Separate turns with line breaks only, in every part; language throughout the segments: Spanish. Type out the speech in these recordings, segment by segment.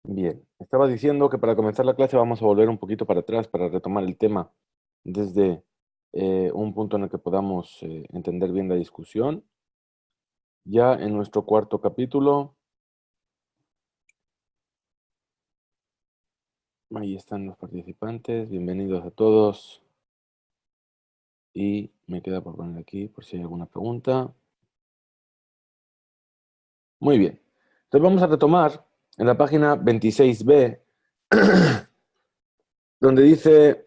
Bien, estaba diciendo que para comenzar la clase vamos a volver un poquito para atrás para retomar el tema desde un punto en el que podamos entender bien la discusión. Ya en nuestro cuarto capítulo, ahí están los participantes, bienvenidos a todos. Y me queda por poner aquí por si hay alguna pregunta. Muy bien, entonces vamos a retomar en la página 26b, donde dice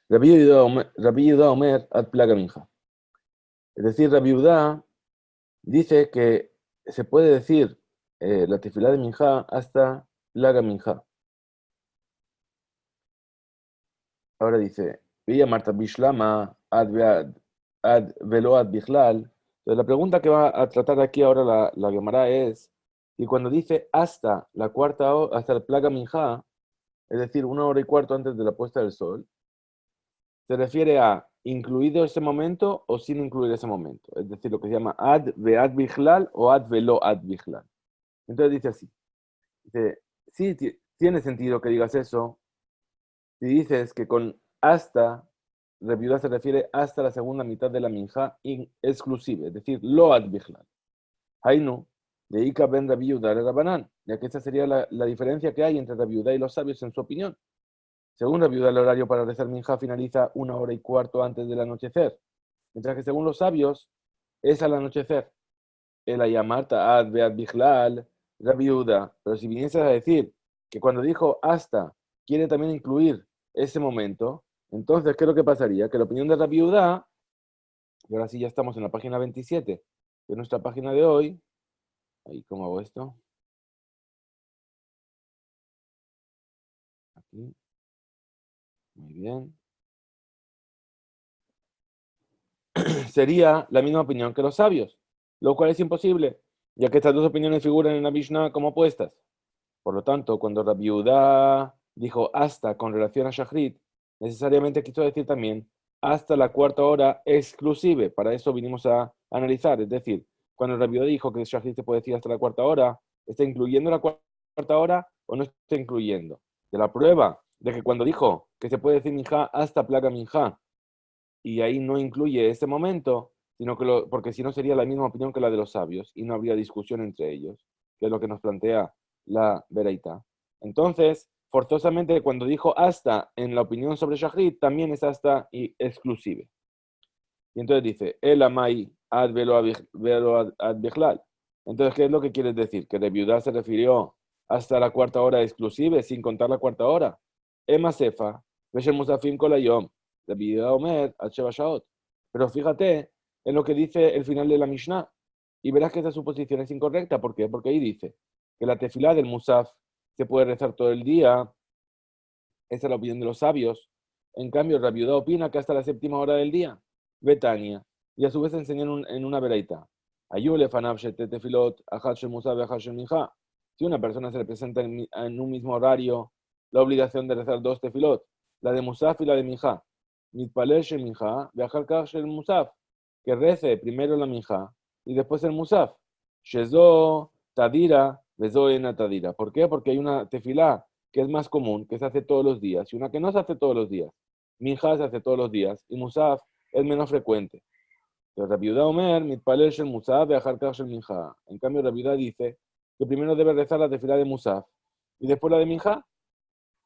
Rabbi Yehuda Omer ad plaga minja. Es decir, Rabbi Yehuda dice que se puede decir la tefilá de minja hasta plaga minja. Ahora dice, Villa Marta Bishlama ad velo ad bichlal. Entonces la pregunta que va a tratar aquí ahora la Gemara es, y cuando dice hasta la cuarta hora, hasta la plaga minja, es decir, 1 hora y cuarto antes de la puesta del sol, se refiere a incluido ese momento o sin incluir ese momento. Es decir, lo que se llama ad ve ad bichlal o ad velo ad bichlal. Entonces dice así, dice, sí, tiene sentido que digas eso si dices que con hasta, Reviuda se refiere hasta la segunda mitad de la minja exclusive, es decir, lo ad bichlal. Hainu, de Ika ben Reviuda de Rabanán, ya que esa sería la diferencia que hay entre Reviuda y los sabios en su opinión. Según Reviuda, el horario para rezar minja finaliza 1 hora y cuarto antes del anochecer, mientras que según los sabios es al anochecer. El ayamarta ad beat bichlal, Reviuda. Pero si vinieses a decir que cuando dijo hasta quiere también incluir ese momento, entonces, ¿qué es lo que pasaría? Que la opinión de Rabbi Yehuda, y ahora sí ya estamos en la página 27 de nuestra página de hoy. Ahí, ¿cómo hago esto? Aquí, muy bien. Sería la misma opinión que los sabios, lo cual es imposible, ya que estas dos opiniones figuran en la Mishnah como opuestas. Por lo tanto, cuando Rabbi Yehuda dijo hasta con relación a Shachrit, necesariamente quiso decir también hasta la cuarta hora exclusive. Para eso vinimos a analizar. Es decir, cuando Rabbi Yehuda dijo que Shachrit se puede decir hasta la cuarta hora, ¿está incluyendo la cuarta hora o no está incluyendo? De la prueba de que cuando dijo que se puede decir minja hasta plaga minja, y ahí no incluye ese momento, sino que porque si no sería la misma opinión que la de los sabios y no habría discusión entre ellos, que es lo que nos plantea la Bereita. Entonces, forzosamente, cuando dijo hasta en la opinión sobre Shachrit, también es hasta y exclusive. Y entonces dice, el amai ad velo ad bichlal. Entonces, ¿qué es lo que quieres decir? Que de viuda se refirió hasta la cuarta hora exclusive, sin contar la cuarta hora. Ema sefa, vesher musafim kolayom, de viuda omer, ad sheva shaot. Pero fíjate en lo que dice el final de la Mishnah, y verás que esa suposición es incorrecta. ¿Por qué? Porque ahí dice que la tefilá del musaf se puede rezar todo el día, esa es la opinión de los sabios. En cambio, Rabbi Yehuda opina que hasta la séptima hora del día, Betania, y a su vez enseña en una vereita. Ayule fanab tefilot, ajat shel musaf, ajat shel minja. Si una persona se le presenta en un mismo horario la obligación de rezar dos tefilot, la de musaf y la de minja, mitpalel shel minja, viajar kach shel musaf, que rece primero la minja y después el musaf. Shezo tadira, bezo ena tadira. ¿Por qué? Porque hay una tefilá que es más común, que se hace todos los días, y una que no se hace todos los días. Minja se hace todos los días, y Musaf es menos frecuente. Entonces, Rabbi Yehuda Omer, mitpalel shel Musaf, ve'achar kach shel Minja. En cambio, Rabbi Yehuda dice que primero debe rezar la tefilá de Musaf, y después la de Minja.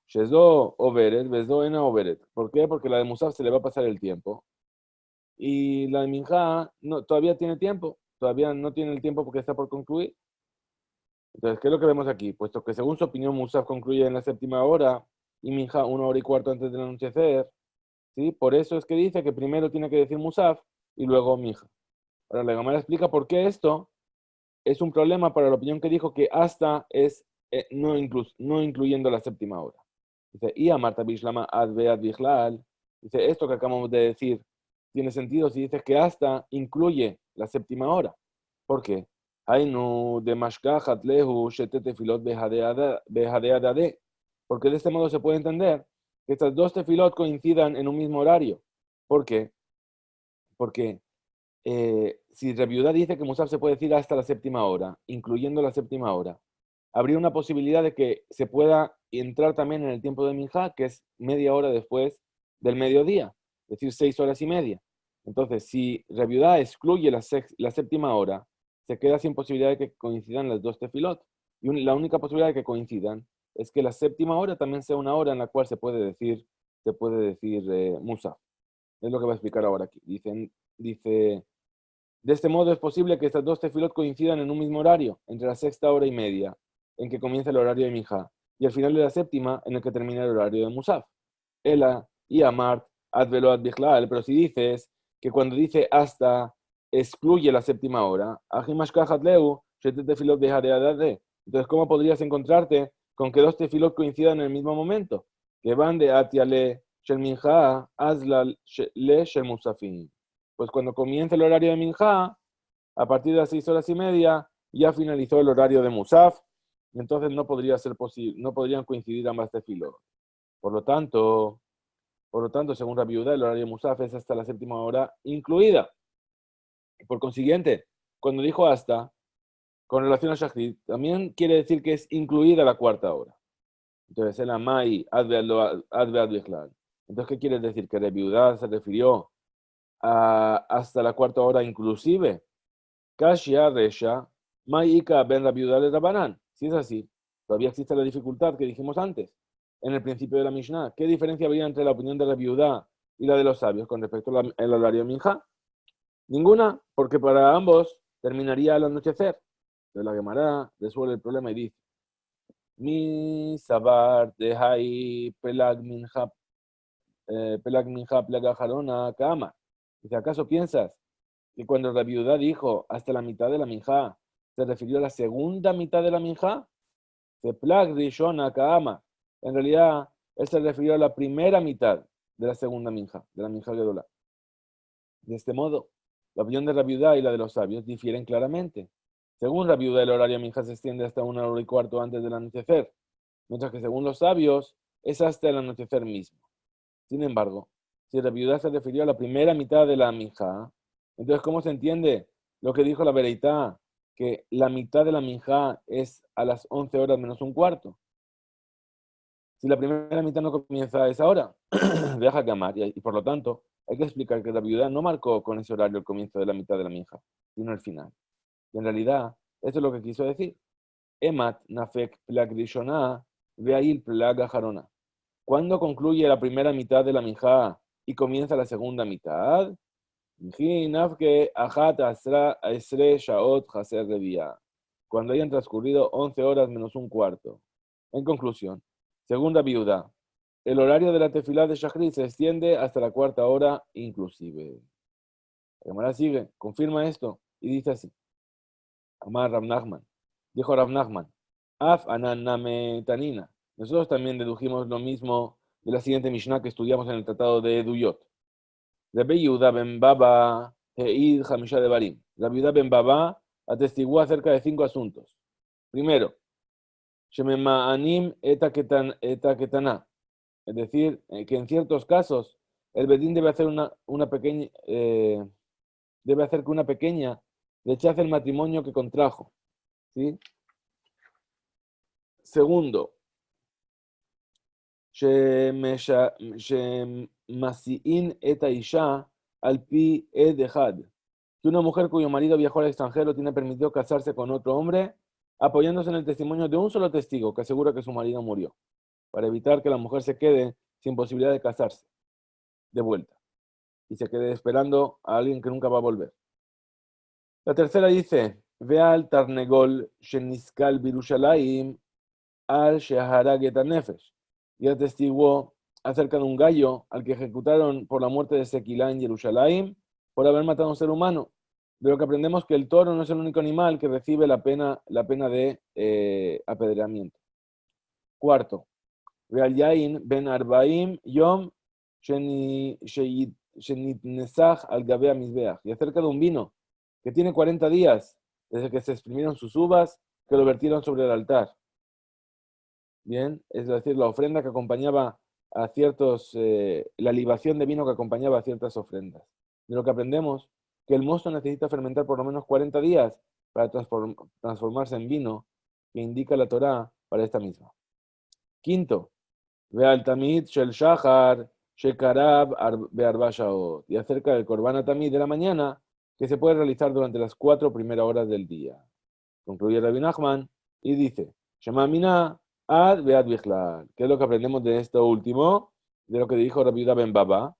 Shezo overet, bezo ena overet. ¿Por qué? Porque la de Musaf se le va a pasar el tiempo, y la de Minja no, todavía tiene tiempo, todavía no tiene el tiempo porque está por concluir. Entonces, ¿qué es lo que vemos aquí? Puesto que según su opinión, Musaf concluye en la séptima hora y Minja 1 hora y cuarto antes del anochecer, ¿sí? Por eso es que dice que primero tiene que decir Musaf y luego Minja. Ahora, la Gemara explica por qué esto es un problema para la opinión que dijo que hasta es no incluyendo la séptima hora. Dice, y a Marta Bishlama ad beat bichlal. Dice, esto que acabamos de decir tiene sentido si dices que hasta incluye la séptima hora. ¿Por qué? Ainu de mashkachat lehu shete tefilot bejadeadade. Porque de este modo se puede entender que estas dos tefilot coincidan en un mismo horario. ¿Por qué? Porque si Rabbi Yehuda dice que Musaf se puede decir hasta la séptima hora, incluyendo la séptima hora, habría una posibilidad de que se pueda entrar también en el tiempo de Minjá, que es media hora después del mediodía, es decir, 6 horas y media. Entonces, si Rabbi Yehuda excluye la séptima hora, se queda sin posibilidad de que coincidan las dos tefilot. Y la única posibilidad de que coincidan es que la séptima hora también sea una hora en la cual se puede decir Musaf. Es lo que va a explicar ahora aquí. Dice, de este modo es posible que estas dos tefilot coincidan en un mismo horario, entre la sexta hora y media, en que comienza el horario de Minjá, y al final de la séptima, en el que termina el horario de Musaf. Ela y Amart, ad velo ad bichlal, pero si dices que cuando dice hasta excluye la séptima hora, entonces, ¿cómo podrías encontrarte con que dos tefilot coincidan en el mismo momento? Que van de atiale shel minja hazla le shel musafin. Pues cuando comienza el horario de minja, a partir de las 6 horas y media, ya finalizó el horario de musaf, entonces no podría ser posible, no podrían coincidir ambas tefilot. Por lo tanto, según Rabbi Yehuda, el horario de musaf es hasta la séptima hora incluida. Por consiguiente, cuando dijo hasta, con relación a Shachrit, también quiere decir que es incluida la cuarta hora. Entonces, el Amai adve bichlal. Entonces, ¿qué quiere decir? Que Rabbi Yehuda se refirió hasta la cuarta hora inclusive. Kashia Resha, Maika ben Rabbi Yehuda le Rabanán. Si es así, todavía existe la dificultad que dijimos antes, en el principio de la Mishnah. ¿Qué diferencia habría entre la opinión de Rabbi Yehuda y la de los sabios con respecto al horario de Minjá? Ninguna, porque para ambos terminaría al anochecer. Entonces la Gemara resuelve el problema y dice: Mi sabar de hay pelag minja plaga jarona kama. Dice, ¿acaso piensas que cuando la viuda dijo hasta la mitad de la minja, se refirió a la segunda mitad de la minja? Se plag rishona kama. En realidad, él se refirió a la primera mitad de la segunda minja, de la minja gedola. De este modo, la opinión de Rabbi Yehuda y la de los sabios difieren claramente. Según Rabbi Yehuda, el horario minja se extiende hasta 1 hora y cuarto antes del anochecer, mientras que según los sabios es hasta el anochecer mismo. Sin embargo, si Rabbi Yehuda se refirió a la primera mitad de la minja, entonces ¿cómo se entiende lo que dijo la Bereitá, que la mitad de la minja es a las 11 horas menos un cuarto? Si la primera mitad no comienza a esa hora, deja que amar, y por lo tanto hay que explicar que la viuda no marcó con ese horario el comienzo de la mitad de la minja, sino el final. Y en realidad, eso es lo que quiso decir. Emat nafek plag rishona ve'il plag aharona. ¿Cuándo concluye la primera mitad de la minja y comienza la segunda mitad? Cuando hayan transcurrido 11 horas menos un cuarto. En conclusión, según la viuda, el horario de la tefilá de Shachrit se extiende hasta la cuarta hora inclusive. La Gemara sigue, confirma esto y dice así: Amar Rav Nachman. Dijo Rav Nachman: Af ananame tanina. Nosotros también dedujimos lo mismo de la siguiente Mishnah que estudiamos en el tratado de Eduyot. Rabbi Yehuda ben Baba Heid Hamisha de Barim. Rabbi Yehuda ben Baba atestiguó acerca de 5 asuntos. Primero, Shemema'anim eta ketana. Es decir, que en ciertos casos el bedín debe hacer una pequeña, debe hacer que una pequeña rechace el matrimonio que contrajo. ¿Sí? Segundo, Shemasi'in eta isha al pi edehad. Que una mujer cuyo marido viajó al extranjero tiene permitido casarse con otro hombre apoyándose en el testimonio de un solo testigo que asegura que su marido murió, para evitar que la mujer se quede sin posibilidad de casarse de vuelta y se quede esperando a alguien que nunca va a volver. La tercera dice: Ve al Tarnegol Sheniskal Birushalayim al Sheharaget Nefesh, y atestiguó acerca de un gallo al que ejecutaron por la muerte de Sequilá en Jerusalén por haber matado a un ser humano. De lo que aprendemos que el toro no es el único animal que recibe la pena de apedreamiento. Cuarto, Real Yain ben Arbaim Yom Shenitnesach al Gabea Mizbeach, y acerca de un vino que tiene 40 días desde que se exprimieron sus uvas, que lo vertieron sobre el altar. Bien, es decir, la ofrenda que acompañaba a ciertos, la libación de vino que acompañaba a ciertas ofrendas. De lo que aprendemos que el mosto necesita fermentar por lo menos 40 días para transformarse en vino, que indica la Torá para esta misma. Quinto, ve al tamid shel shachar shekarab be'arba shaot, y acerca del korban tamid de la mañana, que se puede realizar durante las 4 primeras horas del día. Concluye Rabbi Nachman y dice, Shema Mina ad be'ad bichlal. ¿Qué es lo que aprendemos de esto último? De lo que dijo Rabbi Yehuda ben Baba.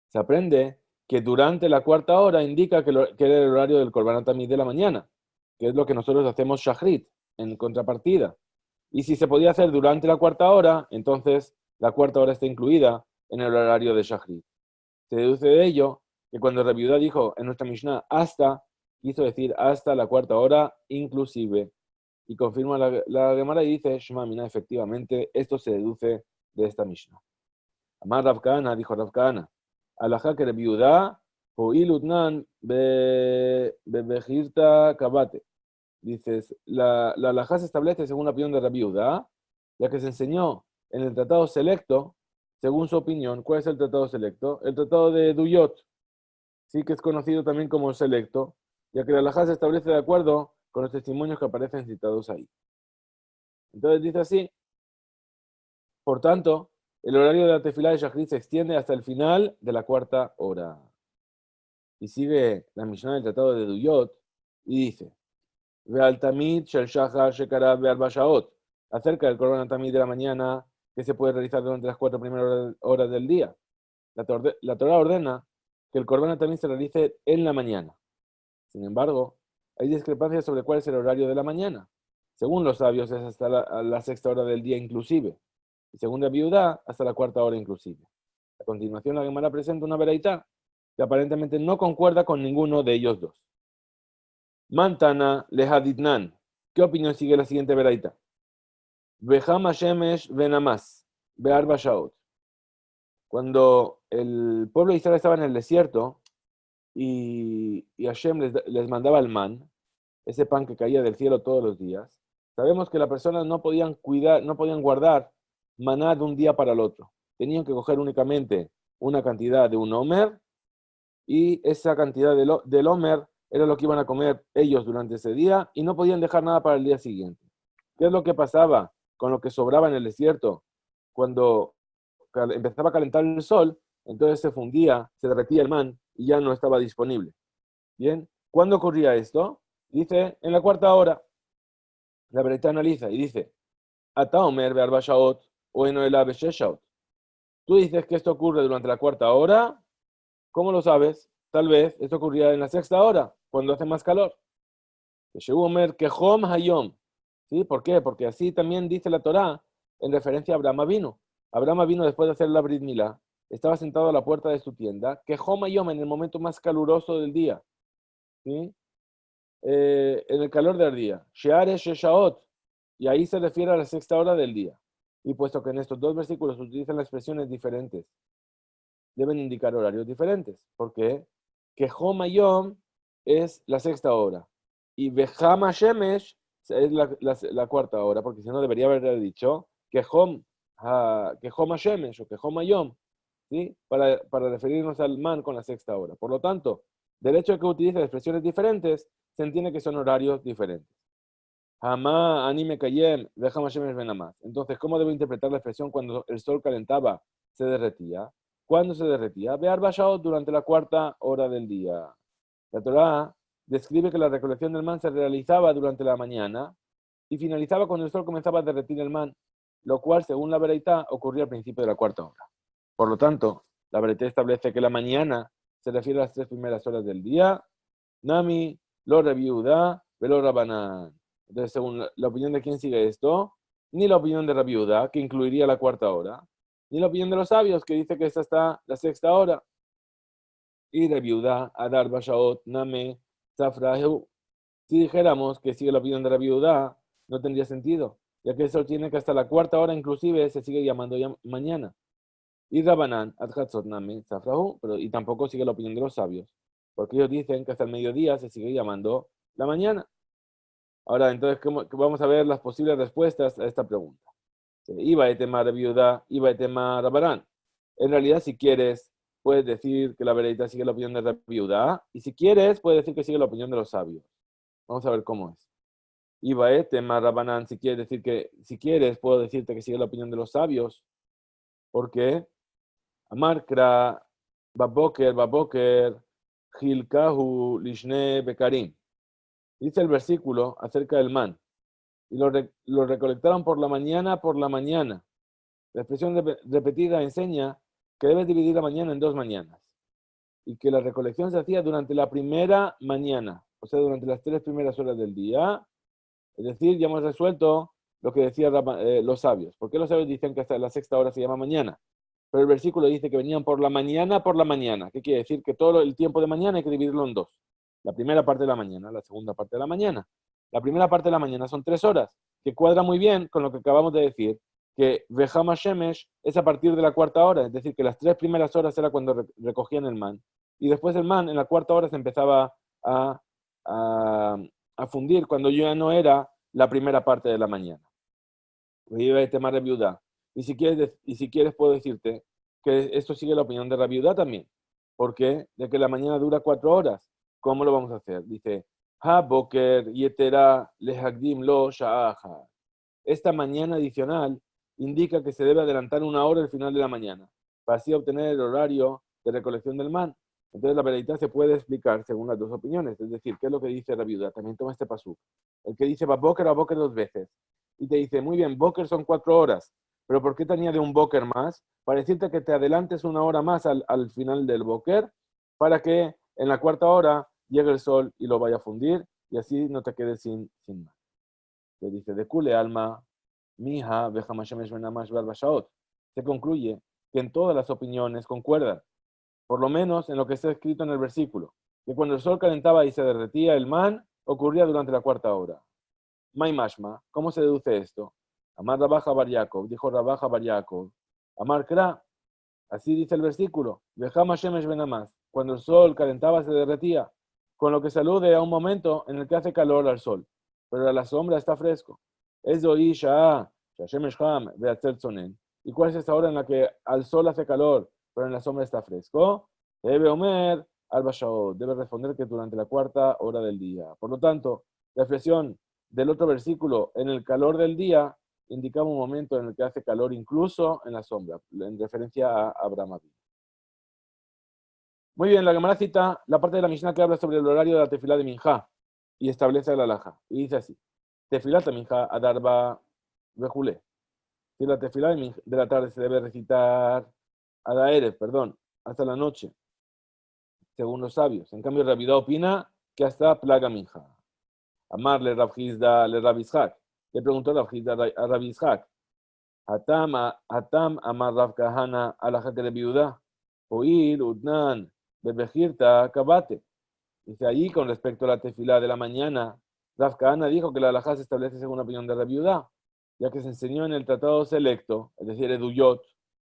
Se aprende que durante la 4ª hora indica que era el horario del korban tamid de la mañana, que es lo que nosotros hacemos shachrit, en contrapartida. Y si se podía hacer durante la 4ª hora, entonces la 4ª hora está incluida en el horario de shachrit. Se deduce de ello que cuando Rabbi Yehuda dijo en nuestra Mishnah hasta, quiso decir hasta la 4ª hora inclusive. Y confirma la Gemara y dice, Shema Mina, efectivamente, esto se deduce de esta Mishnah. Amar Rav Kahana, dijo Rav Kahana, alajá que Rabbi Yehuda, ho'ilutnan bebejirta kabate. Dices, la alajá se establece según la opinión de Rabbi Yehuda, ya que se enseñó en el tratado selecto, según su opinión. ¿Cuál es el tratado selecto? El tratado de Duyot, sí, que es conocido también como selecto, ya que la alajá se establece de acuerdo con los testimonios que aparecen citados ahí. Entonces dice así, por tanto, el horario de la tefilá de Shachrit se extiende hasta el final de la 4ª hora. Y sigue la Mishnah del tratado de Duyot y dice, Ve'al tamid shel shachar shekarab be'arba shaot, acerca del korban tamid de la mañana que se puede realizar durante las 4 primeras horas del día. La Torá ordena que el korban tamid se realice en la mañana. Sin embargo, hay discrepancias sobre cuál es el horario de la mañana. Según los sabios es hasta la 6ª hora del día inclusive. Y según la viuda, hasta la 4ª hora inclusive. A continuación la Gemara presenta una veraitá que aparentemente no concuerda con ninguno de ellos dos. Mantana lehaditnan. ¿Qué opinión sigue la siguiente veraitá? Vejama shemesh venamas, be'arba shaot. Cuando el pueblo de Israel estaba en el desierto y Hashem les mandaba el man, ese pan que caía del cielo todos los días, sabemos que las personas no podían guardar maná de un día para el otro. Tenían que coger únicamente una cantidad de un homer, y esa cantidad del homer era lo que iban a comer ellos durante ese día, y no podían dejar nada para el día siguiente. ¿Qué es lo que pasaba con lo que sobraba en el desierto? Cuando empezaba a calentar el sol, entonces se fundía, se derretía el man y ya no estaba disponible. Bien, ¿cuándo ocurría esto? Dice, en la 4ª hora. La Braita analiza y dice, Ata omer be'arba shaot o eno ela be'shesh shaot. Tú dices que esto ocurre durante la 4ª hora. ¿Cómo lo sabes? Tal vez esto ocurría en la 6ª hora, cuando hace más calor. Omer kehom hayom. ¿Sí? ¿Por qué? Porque así también dice la Torá en referencia a Abraham vino. Abraham vino después de hacer la Brit Milá. Estaba sentado a la puerta de su tienda, kehom hayom, en el momento más caluroso del día. ¿Sí? En el calor del día. Sheare sheshaot. Y ahí se refiere a la 6ª hora del día. Y puesto que en estos dos versículos utilizan las expresiones diferentes, deben indicar horarios diferentes. ¿Por qué? Que Homayom es la 6ª hora. Y Behama Shemesh es la 4ª hora, porque si no debería haber dicho que Homa Shemesh o que Homayom, ¿sí? Para referirnos al man con la 6ª hora. Por lo tanto, del hecho de que utilice expresiones diferentes, se entiende que son horarios diferentes. Hamá, anime kayem, Behama Shemesh venamas. Entonces, ¿cómo debo interpretar la expresión cuando el sol calentaba, se derretía? ¿Cuándo se derretía? Be'arba shaot, durante la 4ª hora del día. La Torá describe que la recolección del man se realizaba durante la mañana y finalizaba cuando el sol comenzaba a derretir el man, lo cual, según la Beraitá, ocurría al principio de la 4ª hora. Por lo tanto, la Beraitá establece que la mañana se refiere a las 3 primeras horas del día. Nami, lo Rabbi Yehuda, velo Rabanán. Entonces, según la opinión de quién sigue esto, ni la opinión de Rabbi Yehuda, que incluiría la 4ª hora, ni la opinión de los sabios, que dice que esta está la 6ª hora. Y Rabbi Yehuda, Adar Bashaot, Name, Zafrahu. Si dijéramos que sigue la opinión de Rabbi Yehuda, no tendría sentido, ya que el sol tiene que hasta la 4ª hora inclusive se sigue llamando mañana. Y Rabanán, Adhatzot, Name, Zafrahu, pero y tampoco sigue la opinión de los sabios, porque ellos dicen que hasta el mediodía se sigue llamando la mañana. Ahora, entonces, vamos a ver las posibles respuestas a esta pregunta. Iba a temar Rabbi Yehuda, iba a temar Rabanán. En realidad, si quieres puedes decir que la veredita sigue la opinión de Rabbi Yehuda, y si quieres, puedes decir que sigue la opinión de los sabios. Vamos a ver cómo es. Iba tema Rabanán, si quieres decir que, si quieres, puedo decirte que sigue la opinión de los sabios. ¿Por qué? Amarkra, Baboker, Hilkahu, Lishne, Bekarim. Dice el versículo acerca del man. Y lo recolectaron por la mañana. La expresión repetida enseña que debes dividir la mañana en 2 mañanas. Y que la recolección se hacía durante la primera mañana, o sea, durante las 3 primeras horas del día. Es decir, ya hemos resuelto lo que decían los sabios. ¿Por qué los sabios dicen que hasta la 6ª hora se llama mañana? Pero el versículo dice que venían por la mañana. ¿Qué quiere decir? Que todo el tiempo de mañana hay que dividirlo en 2. La primera parte de la mañana, la segunda parte de la mañana. La primera parte de la mañana son 3 horas, que cuadra muy bien con lo que acabamos de decir, que Vejama Shemesh es a partir de la 4ª hora, es decir, que las 3 primeras horas era cuando recogían el man, y después el man en la 4ª hora se empezaba a fundir cuando ya no era la primera parte de la mañana. Y si quieres puedo decirte que esto sigue la opinión de Rabbi Yehuda también. ¿Por qué? De que la mañana dura 4 horas. ¿Cómo lo vamos a hacer? Dice, Ha boker yetera lehagdim lo sha'aha. Esta mañana adicional indica que se debe adelantar 1 hora al final de la mañana, para así obtener el horario de recolección del man. Entonces la veredita se puede explicar según las 2 opiniones. Es decir, ¿qué es lo que dice Rabbi Yehuda? También toma este pasuk. El que dice va boker 2 veces. Y te dice, muy bien, boker son 4 horas. Pero ¿por qué te añade un boker más? Para decirte que te adelantes 1 hora más al final del boker, para que en la 4ª hora llegue el sol y lo vaya a fundir, y así no te quedes sin más. Te dice, de kule alma, mija, vejamashemesh benamash barbashaot. Se concluye que en todas las opiniones concuerdan, por lo menos en lo que está escrito en el versículo, que cuando el sol calentaba y se derretía el man, ocurría durante la 4ª hora. May mashma, ¿cómo se deduce esto? Amar Rabaja Bar Yaakov, dijo Rabaja Bar Yaakov. Amar Kra, así dice el versículo. Vejama Shemesh Benamas, cuando el sol calentaba se derretía, con lo que se alude a un momento en el que hace calor al sol, pero a la sombra está fresco. Es doí Sha'a, Shemesh Ham, Beatzel Tzonen. ¿Y cuál es esta hora en la que al sol hace calor, pero en la sombra está fresco? Debe Omer al Bashaot, debe responder que durante la 4ª hora del día. Por lo tanto, la expresión del otro versículo, en el calor del día, indicaba un momento en el que hace calor incluso en la sombra, en referencia a Abraham. Muy bien, la Gemara cita la parte de la Mishnah que habla sobre el horario de la tefilá de Minjá y establece la halajá. Y dice así, tefilá de Minjá adarba bejulé. Si la tefilá de la tarde se debe recitar hasta la noche, según los sabios. En cambio, Rabbi Yehuda opina que hasta plaga Minjá. Amarle Rav Hizda le Rav Ishak. Le preguntó Rav Hizda a Rav Ishak. Hatam amar Rav Kahana alajá de Rabbi Yehuda. Oír udnan bebejirta kabate. Dice allí con respecto a la tefilá de la mañana, Rav Kahana dijo que la alajá se establece según la opinión de Rabbi Yehuda, ya que se enseñó en el tratado selecto, es decir, Eduyot,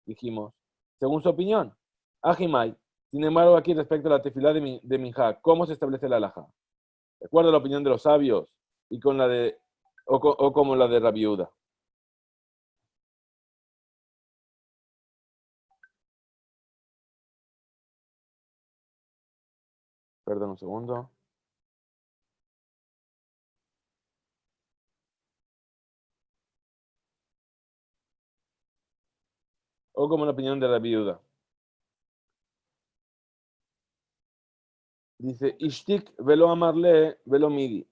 dijimos, según su opinión. Ajimai, sin embargo, aquí respecto a la tefilá de Minjá, ¿cómo se establece la alajá? ¿De acuerdo a la opinión de los sabios y con la de, o como la de Rabbi Yehuda? Perdón un segundo. O como la opinión de Rabbi Yehuda. Dice, Ishtik velo amarle velo midi.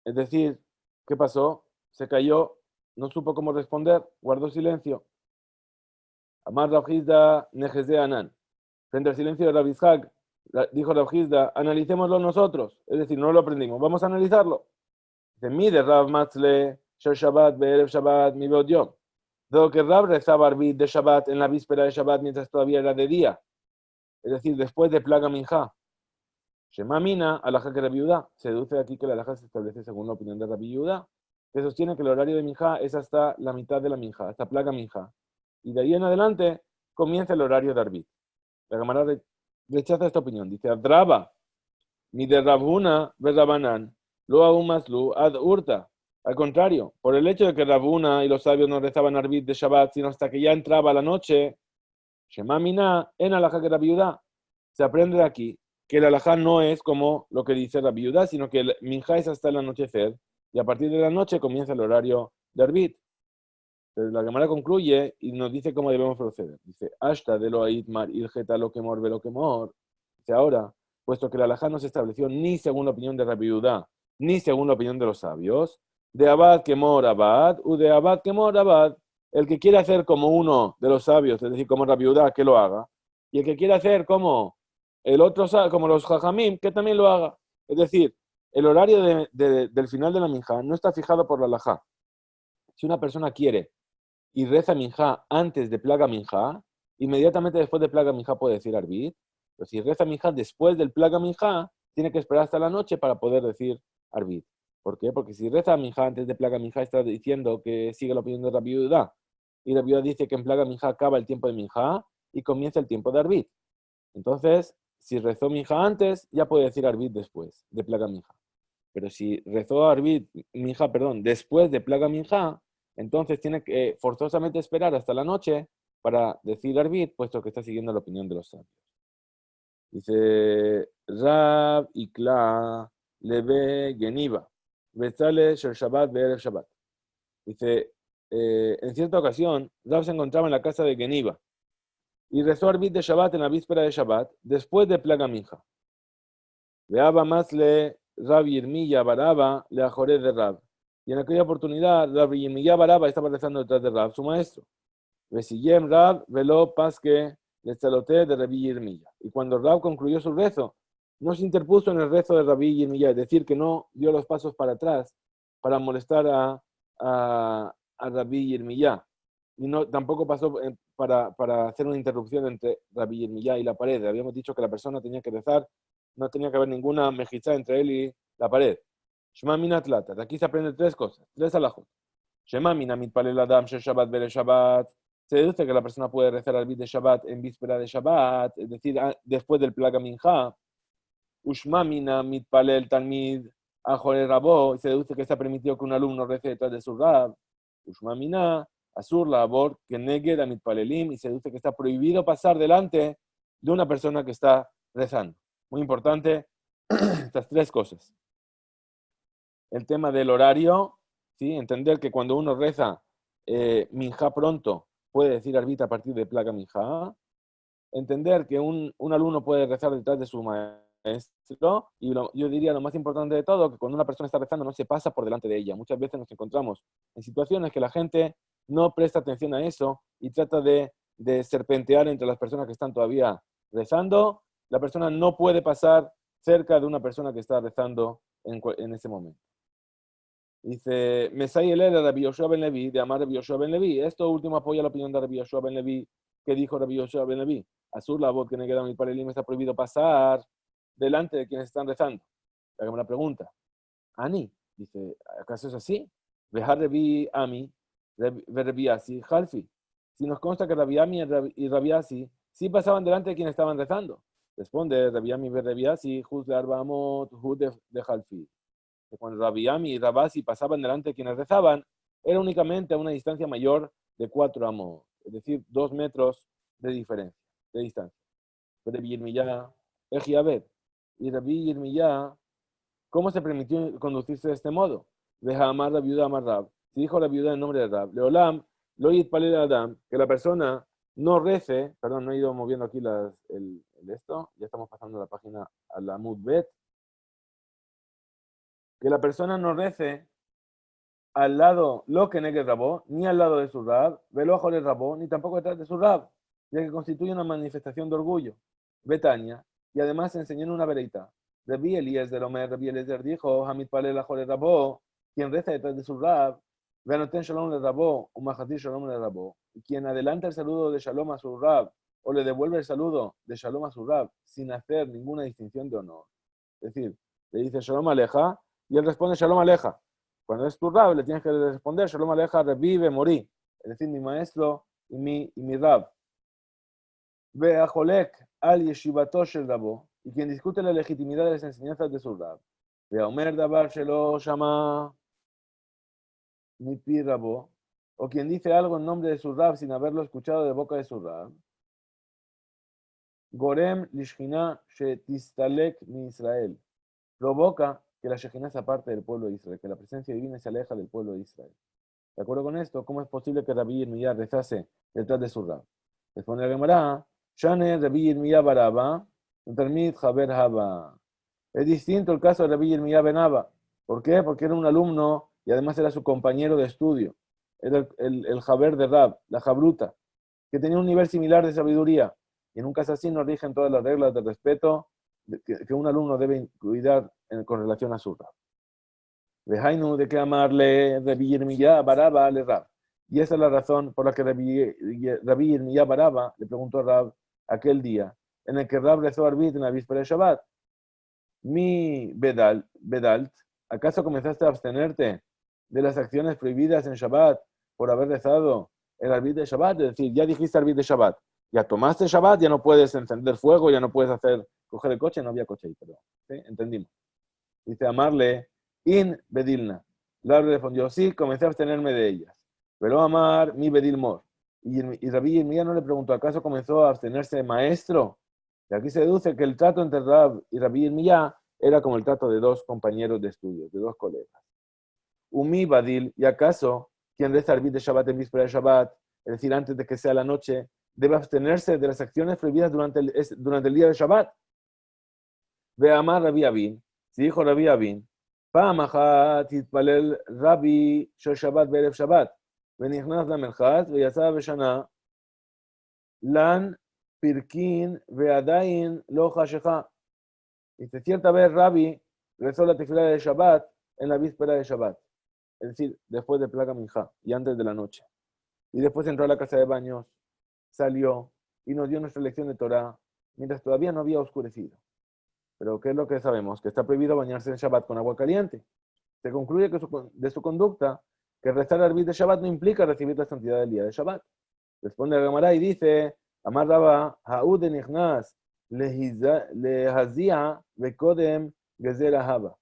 Es decir, ¿qué pasó? Se cayó, no supo cómo responder, guardó silencio. Amar Rav Hizda nejeze anan. Frente al silencio de Rav Ishak, dijo Rav Hizda, analicémoslo nosotros. Es decir, no lo aprendimos, vamos a analizarlo. Dice, mide Rav Matzle, Shel Shabbat, Be'erev Shabbat, mi Yom. Dado que Rav rezaba Arbit de Shabbat en la víspera de Shabbat mientras todavía era de día. Es decir, después de Plaga Minjá. Shema Mina, alajá que Rabbi Yehuda. Se deduce aquí que la alajá se establece según la opinión de Rabbi Yehuda, que sostiene que el horario de Minjá es hasta la mitad de la Minjá, hasta Plaga Minjá. Y de ahí en adelante comienza el horario de Arbit. La Gemara rechaza esta opinión. Dice, Adraba, mi de Rabhuna ve Rabanan, lo aún más lu ad urta. Al contrario, por el hecho de que Rabhuna y los sabios no rezaban Arbit de Shabbat, sino hasta que ya entraba la noche, Shema Mina, en alajá que Rabbi Yehuda. Se aprende de aquí que el alajá no es como lo que dice Rabbi Yehuda, sino que el minjá es hasta el anochecer, y a partir de la noche comienza el horario de Arbit. Entonces la Gemara concluye y nos dice cómo debemos proceder. Dice, Ashta de lo aitmar ilgeta lo quemor ve lo quemor. Dice ahora, puesto que la alajá no se estableció ni según la opinión de Rabbi Yehuda, ni según la opinión de los sabios, de abad quemor abad, u de abad quemor abad. El que quiere hacer como uno de los sabios, es decir, como Rabbi Yehuda, que lo haga. Y el que quiere hacer como el otro, como los jajamim, que también lo haga. Es decir, el horario del final de la minjá no está fijado por la alajá. Si una persona quiere y reza minjá antes de plaga minjá, inmediatamente después de plaga minjá puede decir arbit. Pero si reza minjá después del plaga minjá, tiene que esperar hasta la noche para poder decir arbit. ¿Por qué? Porque si reza minjá antes de plaga minjá, está diciendo que sigue la opinión de Rabbi Yehuda. Y Rabbi Yehuda dice que en plaga minjá acaba el tiempo de minjá y comienza el tiempo de arbit. Entonces, si rezó minjá antes, ya puede decir arbit después de plaga minjá. Pero si rezó arbit minjá, perdón, después de plaga minjá, entonces tiene que forzosamente esperar hasta la noche para decir arbit, puesto que está siguiendo la opinión de los sabios. Dice Rab Ikla Leve Geniva, Betzale Shel Shabbat Be'erev Shabbat. Dice, en cierta ocasión, Rab se encontraba en la casa de Geniva y rezó arbit de Shabbat en la víspera de Shabbat, después de plaga minja. Veaba más le Rab Yirmiyah Baraba le ajoré de Rab. Y en aquella oportunidad, Rab Yirmiyah Baraba estaba rezando detrás de Rab, su maestro. Vesillem Rab veló pasque le tzaloté de Rabbi Yirmiyah. Y cuando Rab concluyó su rezo, no se interpuso en el rezo de Rabbi Yirmiyah, es decir, que no dio los pasos para atrás para molestar a Rabbi Yirmiyah. Y no, tampoco pasó para hacer una interrupción entre Rabbi Yirmiyah y la pared. Habíamos dicho que la persona tenía que rezar, no tenía que haber ninguna mejizá entre él y la pared. Shema minat lata. De aquí se aprenden tres cosas, tres alajot. Shema mina mitpalel adam shel Shabbat bere Shabbat. Se deduce que la persona puede rezar al bit de Shabbat en víspera de Shabbat, es decir, después del plaga minja. Ushma mina mitpalel talmid ajore rabo. Se deduce que está permitido que un alumno rece detrás de su rab. Ushma mina asur labor que negue a mitpalelim. Y se deduce que está prohibido pasar delante de una persona que está rezando. Muy importante, estas tres cosas. El tema del horario, ¿sí? Entender que cuando uno reza minjá pronto, puede decir arbit a partir de plaga minjá. Entender que un alumno puede rezar detrás de su maestro. Y yo diría lo más importante de todo, que cuando una persona está rezando no se pasa por delante de ella. Muchas veces nos encontramos en situaciones que la gente no presta atención a eso y trata de serpentear entre las personas que están todavía rezando. La persona no puede pasar cerca de una persona que está rezando en ese momento. Dice, Mesai el era Rabbi Yoshua ben Levi, de amar Rabbi Yoshua ben Levi. Esto último apoya la opinión de Rabbi Yoshua ben Levi, que dijo Rabbi Yoshua ben Levi. Azur la voz que me queda mi parelim está prohibido pasar delante de quienes están rezando. La que me la pregunta. Ani, dice, ¿acaso es así? Vejar Rabbi Ami, Rabbi Asi, Halfi. Si nos consta que Rabbi Ami y Rabbi Asi sí pasaban delante de quienes estaban rezando. Responde Rabbi Ami y Rabbi Asi, Juz de Arbamot, Juz de Halfi. Que cuando Rabbi Ami y Rabasi pasaban delante de quienes rezaban, era únicamente a una distancia mayor de 4 amos, es decir, 2 metros de diferencia, de distancia. Rabbi Yirmiyah, Ejiabed, y Rabbi Yirmiyah, ¿cómo se permitió conducirse de este modo? Deja amar la viuda amar Rab. Si dijo la viuda en nombre de Rab, Leolam, lo yitpalel Adam, que la persona no rece, perdón, no he ido moviendo aquí el esto, ya estamos pasando la página a la Mudbet, que la persona no rece al lado lo que negue Rabó, ni al lado de su Rab, velo de Rabó, ni tampoco detrás de su Rab, ya que constituye una manifestación de orgullo. Betania, y además enseñó en una vereita. Rabbi Eliezer Omer, Rabbi Eliezer dijo, Hamid Palel de Rabó, quien reza detrás de su Rab, Venoten Shalom le Rabó, Umahatir Shalom le Rabó, y quien adelanta el saludo de Shalom a su Rab, o le devuelve el saludo de Shalom a su Rab, sin hacer ninguna distinción de honor. Es decir, le dice Shalom Aleja, y él responde Shalom Aleja. Cuando es tu Rab, le tienes que responder, Shalom Aleja, revive, morí. Es decir, mi maestro y mi Rab. Ve a Jolek al Yeshivato Shel Rabo, y quien discute la legitimidad de las enseñanzas de su Rab. Ve a Omer Dabar Shelo Shama mi pi Rabo, o quien dice algo en nombre de su Rab sin haberlo escuchado de boca de su Rab. Gorem lishchina shetistalek mi Israel. Provoca que la Shejina se aparte del pueblo de Israel, que la presencia divina se aleja del pueblo de Israel. ¿De acuerdo con esto? ¿Cómo es posible que Rabbi Yirmiyah rezase detrás de su rab? Responde la Gemara, Shane Rabbi Yirmiyah baraba, Talmid Haber Haba. Es distinto el caso de Rabbi Yirmiyah ben Abba. ¿Por qué? Porque era un alumno y además era su compañero de estudio. Era el Haber de Rab, la Jabruta, que tenía un nivel similar de sabiduría. Y en un caso así nos rigen todas las reglas de respeto que un alumno debe cuidar con relación a su Rab. Vejainu de que amarle Rabbi Yirmiyah baraba le Rab. Y esa es la razón por la que Rabbi Yirmiyah baraba le preguntó a Rab aquel día en el que Rab rezó arbit en la víspera de Shabbat. Mi Bedalt, ¿acaso comenzaste a abstenerte de las acciones prohibidas en Shabbat por haber rezado el arbit de Shabbat? Es decir, ya dijiste arbit de Shabbat, ya tomaste Shabbat, ya no puedes encender fuego, ya no puedes coger el coche, no había coche ahí, perdón. ¿Sí? Entendimos. Dice amarle, in bedilna. Larry respondió, sí, comencé a abstenerme de ellas. Pero amar mi bedilmor. Y Rabbi Yirmiyah no le preguntó, ¿acaso comenzó a abstenerse maestro? Y aquí se deduce que el trato entre Rab y Rabbi Yirmiyah era como el trato de dos compañeros de estudio, de dos colegas. Umi badil, ¿y acaso quien reza arbit de Shabbat en víspera de Shabbat, es decir, antes de que sea la noche, debe abstenerse de las acciones prohibidas durante el día de Shabbat? Ve amar Rabbi Abin, si dijo Rabbi Abin, פעם אחת התפלל רבי של שבת בערב שבת, ונכנס למרחץ ויצא ושנה, לן פרקין ועדיין לא חשכה. Dice, cierta vez Rabbi rezó la tefilá de Shabbat en la víspera de Shabbat, es decir, después de Plaga Minjá y antes de la noche. Y después entró a la casa de baños, salió y nos dio nuestra lección de Torah, mientras todavía no había oscurecido. Pero ¿qué es lo que sabemos? Que está prohibido bañarse en Shabbat con agua caliente. Se concluye de su conducta que rezar el arbit de Shabbat no implica recibir la santidad del día de Shabbat. Responde a Gemara y dice, Amar Rabba, Ha'ud nichnas lehazia vekodem gezer ahaba.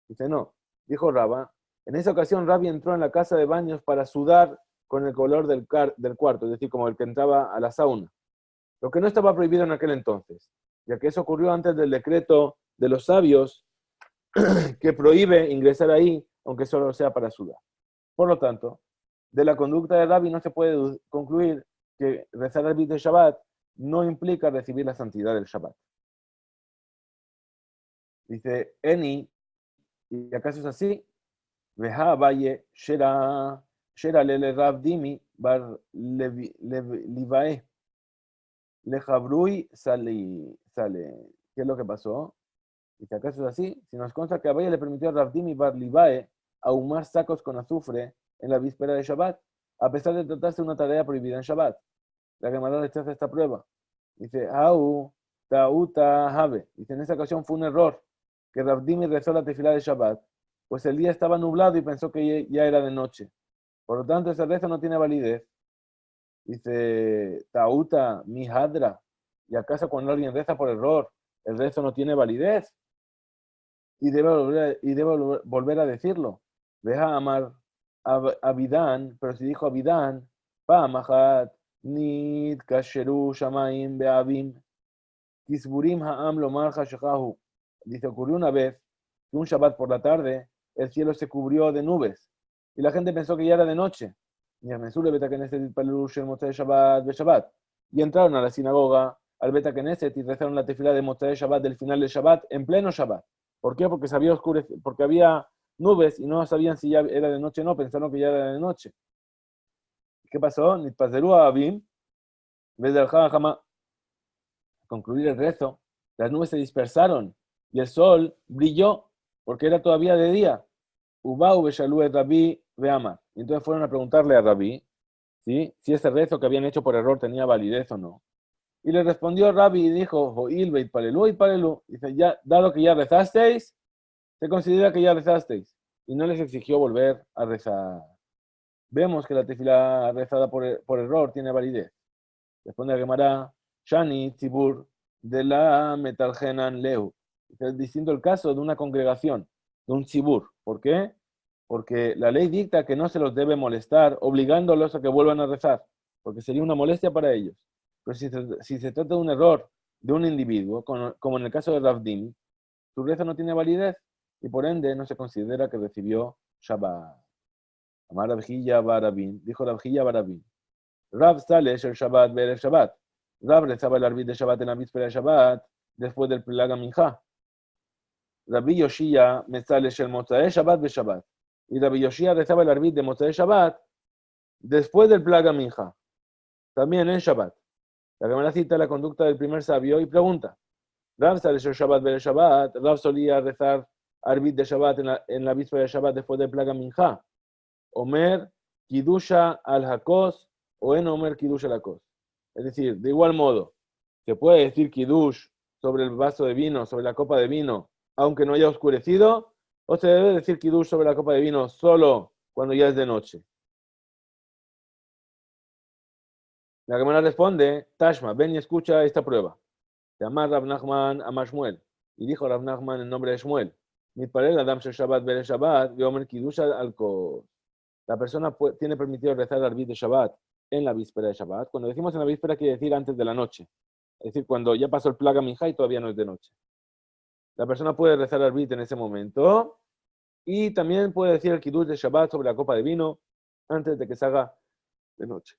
Dice, no, dijo Rabba, en esa ocasión Rabbi entró en la casa de baños para sudar con el color del cuarto, es decir, como el que entraba a la sauna. Lo que no estaba prohibido en aquel entonces, ya que eso ocurrió antes del decreto de los sabios que prohíbe ingresar ahí, aunque solo sea para sudar. Por lo tanto, de la conducta de Rabbi no se puede concluir que rezar el arbit de Shabbat no implica recibir la santidad del Shabbat. Dice, Eni, ¿y acaso es así? Veja valle, shera lele Rav Dimi bar livae. Lejabrui sale. ¿Qué es lo que pasó? Y si acaso es así, si nos consta que a Abaye le permitió a Rav Dimi bar Livae ahumar sacos con azufre en la víspera de Shabbat, a pesar de tratarse de una tarea prohibida en Shabbat. La Gemara rechaza esta prueba. Dice, Au, Tauta Habe. Dice, en esa ocasión fue un error que Rav Dimi rezó la tefilá de Shabbat, pues el día estaba nublado y pensó que ya era de noche. Por lo tanto, ese rezo no tiene validez. Dice, Tauta, mi hadra. ¿Y acaso cuando alguien reza por error, el rezo no tiene validez? Y debe volver a decirlo. Deja amar Abidán, pero si dijo Abidán, Pamahat, Nid, Kasheru, Shamaim, Beabim, Kisburim, Haam, Lomar, Hashejahu. Dice, ocurrió una vez que un Shabbat por la tarde, el cielo se cubrió de nubes y la gente pensó que ya era de noche. Y entraron a la sinagoga al Beta Knesset y rezaron la tefilá de Motzei Shabbat del final del Shabbat en pleno Shabbat. ¿Por qué? Porque porque había nubes y no sabían si ya era de noche o no, pensaron que ya era de noche. ¿Qué pasó? Nitpazeru Abim, vez del Jama, concluir el rezo, las nubes se dispersaron y el sol brilló porque era todavía de día. Ubau beshalú et Rabbi veamar. Y entonces fueron a preguntarle a Rabbi, ¿sí?, si ese rezo que habían hecho por error tenía validez o no. Y le respondió Rabbi y dijo, Joil beit palelú. Dice, ya, dado que ya rezasteis, se considera que ya rezasteis. Y no les exigió volver a rezar. Vemos que la tefilá rezada por error tiene validez. Responde a Gemara, Shani Tzibur de la Metalgenan Lehu. Es distinto el caso de una congregación, de un tzibur. ¿Por qué? Porque la ley dicta que no se los debe molestar, obligándolos a que vuelvan a rezar, porque sería una molestia para ellos. Pero si se trata de un error de un individuo, como en el caso de Rav Dimi, su rezo no tiene validez y por ende no se considera que recibió Shabbat. Amar Rav Hilla Barabin, dijo Rav Hilla Barabin. Rav sale el Shabbat ver el Shabbat. Rav rezaba el arbit de Shabbat en la víspera de Shabbat después del Plaga Minja. Rabbi Yoshia me sale el Mozae Shabbat be Shabbat. Y Rabbi Yoshia rezaba el arbit de Mozae Shabbat después del Plaga Minja. También en Shabbat. La Gemara cita la conducta del primer sabio y pregunta. Rav sale el Shabbat ver el Shabbat. Rav solía rezar arbit de Shabbat en la víspera de Shabbat después del Plaga Minja. Omer Kidusha al Hakos o en Omer Kiddush al Hakos. Es decir, de igual modo, se puede decir Kiddush sobre el vaso de vino, sobre la copa de vino, aunque no haya oscurecido, o se debe decir Kiddush sobre la copa de vino solo cuando ya es de noche. La Gemara responde, Tashma, ven y escucha esta prueba. Amar Rav Nachman Amar Shmuel. Y dijo Rav Nachman en nombre de Shmuel, Mitparel Adam Shel Shabbat Bere Shabbat, Veomer Kiddush al Hakos. La persona tiene permitido rezar el arbit de Shabbat en la víspera de Shabbat. Cuando decimos en la víspera quiere decir antes de la noche. Es decir, cuando ya pasó el Plaga Minja y todavía no es de noche. La persona puede rezar el arbit en ese momento y también puede decir el Kiddush de Shabbat sobre la copa de vino antes de que se haga de noche.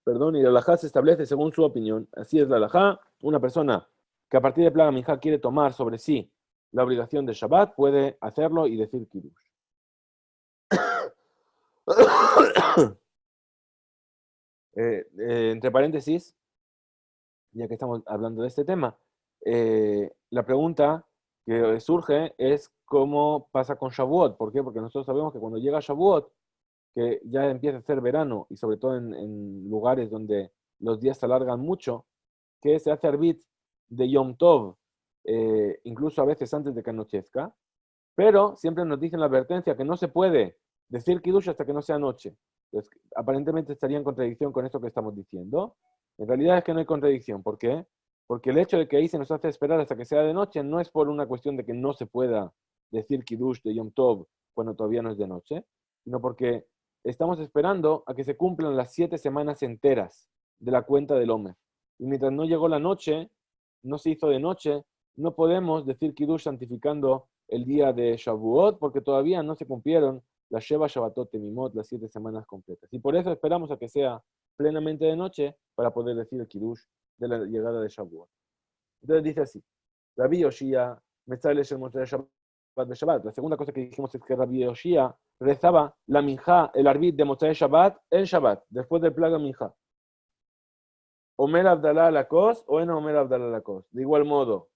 Perdón, y la halajá se establece según su opinión. Así es la halajá. Una persona que a partir de Plaga Minja quiere tomar sobre sí la obligación de Shabbat puede hacerlo y decir Kiddush. Entre paréntesis, ya que estamos hablando de este tema, la pregunta que surge es cómo pasa con Shavuot. ¿Por qué? Porque nosotros sabemos que cuando llega Shavuot, que ya empieza a ser verano y sobre todo en lugares donde los días se alargan mucho, que se hace arbit de Yom Tov, incluso a veces antes de que anochezca, pero siempre nos dicen la advertencia que no se puede decir Kiddush hasta que no sea noche. Entonces, aparentemente estaría en contradicción con esto que estamos diciendo. En realidad es que no hay contradicción. ¿Por qué? Porque el hecho de que ahí se nos hace esperar hasta que sea de noche no es por una cuestión de que no se pueda decir Kiddush de Yom Tov cuando todavía no es de noche, sino porque estamos esperando a que se cumplan las 7 semanas enteras de la cuenta del Omer. Y mientras no llegó la noche, no se hizo de noche, no podemos decir Kiddush santificando el día de Shavuot porque todavía no se cumplieron las Sheva Shabbatot Temimot, las 7 semanas completas. Y por eso esperamos a que sea plenamente de noche para poder decir el Kiddush de la llegada de Shavuot. Entonces dice así, Rabbi Yoshia, Metzalel Shel Motzei Shabbat Shabbat. La segunda cosa que dijimos es que Rabbi Yoshia rezaba la minja, el arbit de Motzei Shabbat, en Shabbat, después del plaga minja. Omer Abdalá la cos o en Omer Abdalá la cos. De igual modo,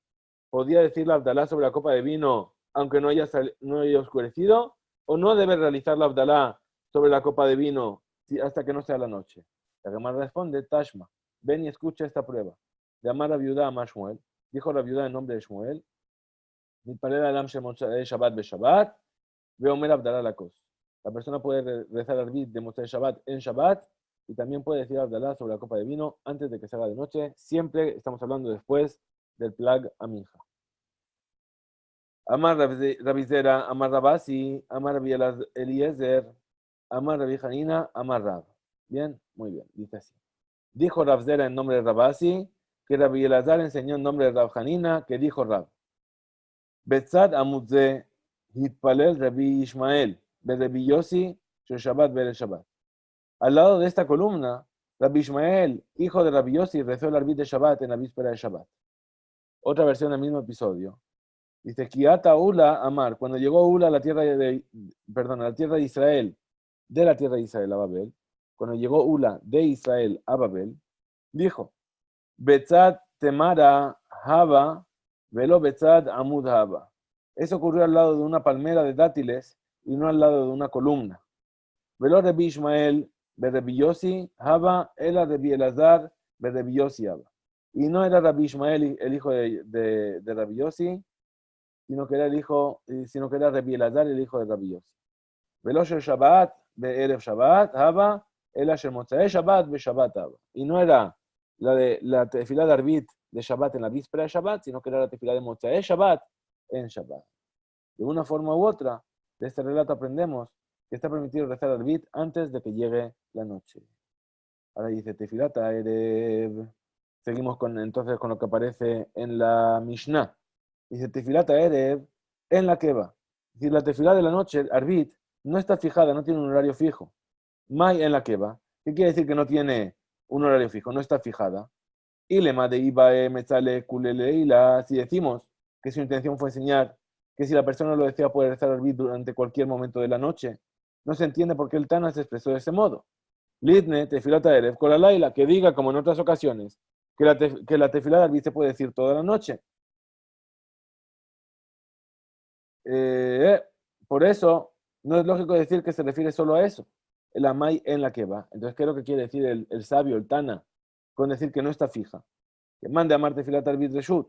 podía decir la Abdalá sobre la copa de vino aunque no haya oscurecido, o no debe realizar la Abdalá sobre la copa de vino hasta que no sea la noche. La Gemara responde, Tashma, ven y escucha esta prueba. De Amar a viuda a Shmuel, dijo la viuda en nombre de Shmuel, Mitparel Adam Shabbat be Shabbat, Veomer Abdalá la cos. La persona puede rezar el arbit de Motzei Shabbat en Shabbat y también puede decir Abdalá sobre la copa de vino antes de que se haga de noche. Siempre estamos hablando después del Plag Aminja. Amar Rabbi Zera, Amar Rabasi, Amar Rabbi Eliezer, Amar Rabbi Hanina, Amar Rab. Bien, muy bien, dice así. Dijo Rav Zera en nombre de Rabasi, que Rabbi Elazar enseñó en nombre de Rab Hanina, que dijo Rab. Betzad Amudze, Hitpalel Rabbi Ishmael, Rabbi Yossi, Shabbat Bere Shabbat. Al lado de esta columna, Rabbi Ishmael, hijo de Rabbi Yossi, rezó el arbit de Shabbat en la víspera de Shabbat. Otra versión del mismo episodio. Dice, Kiata Ula Amar, cuando llegó Ula a la tierra de Israel, de la tierra de Israel a Babel, cuando llegó Ula de Israel a Babel, dijo, Betzad Temara Haba, Velo Betzad Amud Haba. Eso ocurrió al lado de una palmera de dátiles y no al lado de una columna. Velo Rabbi Ishmael, Rabbi Yossi, Haba, era Rabbi Elazar, Rabbi Yossi Haba. Y no era Rabbi Ishmael el hijo de Rabbi Yossi, sino que era Rabbi Elazar, el hijo de Rabbi Yossi. Velo Shel Shabbat, Be'erev Shabbat, Haba, Ela Shel Motzei Shabbat, Be-Shabbat Haba. Y no era la tefilá de arbit de Shabbat en la víspera de Shabbat, sino que era la tefilá de Motzei Shabbat en Shabbat. De una forma u otra, de este relato aprendemos que está permitido rezar arbit antes de que llegue la noche. Ahora dice tefilata erev. Seguimos entonces con lo que aparece en la Mishnah. Dice tefilata erev en la keva. Es decir, la tefilá de la noche, el arbit, no está fijada, no tiene un horario fijo. Mai en la keva. ¿Qué quiere decir que no tiene un horario fijo? No está fijada. Y lema de ibae metzale kuleleila. Si decimos que su intención fue enseñar que si la persona lo desea puede rezar arbit durante cualquier momento de la noche, no se entiende por qué el Tana se expresó de ese modo. Litne, tefilata erev, con la laila, que diga, como en otras ocasiones, que la tefilá de arbit se puede decir toda la noche. Eh, por eso, no es lógico decir que se refiere solo a eso, el amay en la que va. Entonces, ¿qué es lo que quiere decir el sabio, el Tana, con decir que no está fija? Que mande a amar tefilá arbit reshut,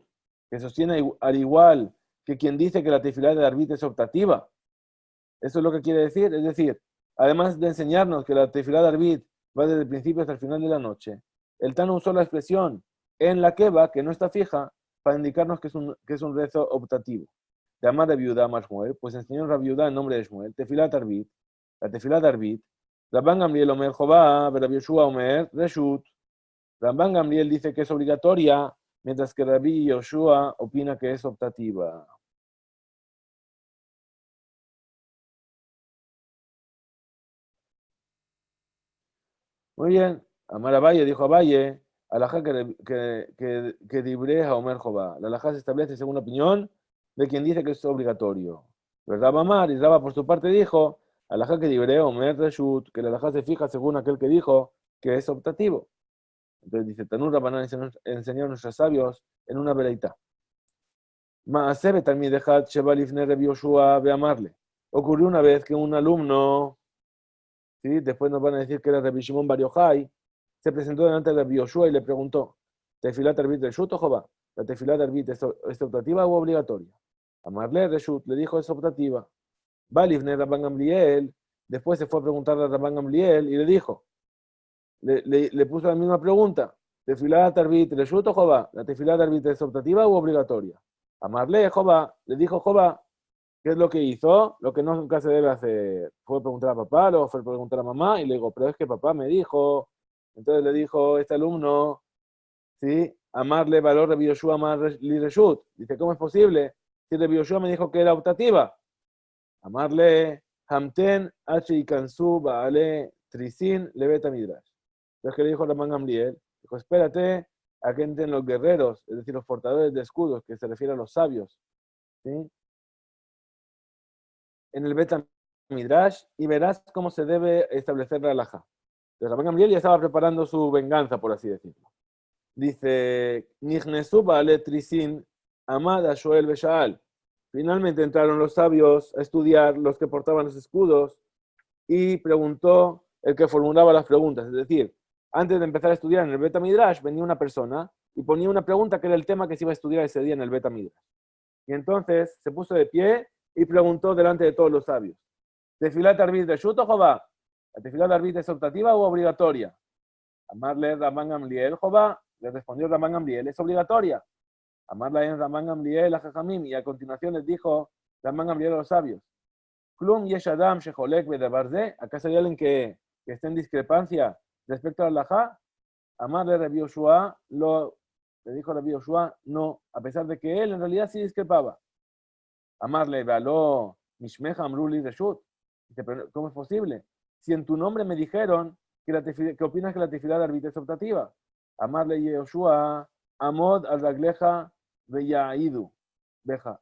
que sostiene al igual que quien dice que la tefilá de arbit es optativa. Eso es lo que quiere decir. Es decir, además de enseñarnos que la tefilá de arbit va desde el principio hasta el final de la noche, el Tana usó la expresión en la que va, que no está fija, para indicarnos que es un rezo optativo. De amar de viuda a Shmuel, pues enseñó a viuda en nombre de Shmuel, tefilá arbit, la tefilá de arbit, Rabban Gamliel Omer Jobá, Rabbi Yoshua Omer Reshut. Rabban Gamliel dice que es obligatoria, mientras que Rabbi Yoshua opina que es optativa. Muy bien, Amar Abaye dijo Abaye, alajá que dibre a Omer Jobá. La alajá se establece según la opinión de quien dice que es obligatorio. ¿Verdad, Amar? Y Raba por su parte dijo, alajá que dibre a Omer Reshut, que la alajá se fija según aquel que dijo que es optativo. Entonces dice, Tanur Rabanán enseñó a nuestros sabios en una veleita. Maasebe también dejad Sheba Lifne Rabbi Yoshua ve amarle. Ocurrió una vez que un alumno, ¿sí? Después nos van a decir que era Rabbi Shimon Bar Yochai, se presentó delante de Rabbi Yoshua y le preguntó, ¿Tefilat arbit reshut o jobá? ¿La tefilat arbit es optativa o obligatoria? Amarle reshut le dijo es optativa. Va Lifne Rabban Gamliel, después se fue a preguntar a Rabban Gamliel y le dijo, le puso la misma pregunta. ¿Tefilat arbit reshut o jobá? ¿La tefilat arbit es optativa o obligatoria? Amarle Jobá, le dijo Jobá, ¿qué es lo que hizo? Lo que nunca se debe hacer. Fue a preguntar a papá, luego fue a preguntar a mamá y le digo, pero es que papá me dijo. Entonces le dijo este alumno, ¿sí? Amarle valor de Yoshua amar li reshut. Dice, ¿cómo es posible? Si de Yoshua me dijo que era optativa. Amarle hamten h ikansu baale trisin leveta midrash. Entonces, ¿qué le dijo Ramán Gamliel? Dijo, espérate a que entren los guerreros, es decir, los portadores de escudos, que se refiere a los sabios, ¿sí? En el Beta Midrash y verás cómo se debe establecer la halajá. Entonces, Rabban Gamliel ya estaba preparando su venganza, por así decirlo. Dice, Nihnesu Baale Trisin Amad Shoel Beshaal. Finalmente entraron los sabios a estudiar, los que portaban los escudos, y preguntó el que formulaba las preguntas. Es decir, antes de empezar a estudiar en el Beta Midrash, venía una persona y ponía una pregunta que era el tema que se iba a estudiar ese día en el Beta Midrash. Y entonces se puso de pie y preguntó delante de todos los sabios, ¿Tefilat arbit reshut o jobá? ¿La tefilat arbit es optativa o obligatoria? Amarle Ramán Gamliel jobá, le respondió Ramán Gamliel, es obligatoria. Amarla en Ramán Gamliel a Jajamim, y a continuación les dijo Ramán Gamliel a los sabios, Klum yesh adam shecholek bedabarze, ¿acaso hay alguien que esté en discrepancia respecto a la halajá? Amarle Rabbi Yoshua, le dijo Rabbi Yoshua, no, a pesar de que él en realidad sí discrepaba. Amarle való Mishmeja Amruli Reshut. Dice, pero ¿cómo es posible? Si en tu nombre me dijeron que opinas que la tefilá de arbitra es optativa. Amarle Yehoshua Amod al Ragleja Beyaidu. Beja.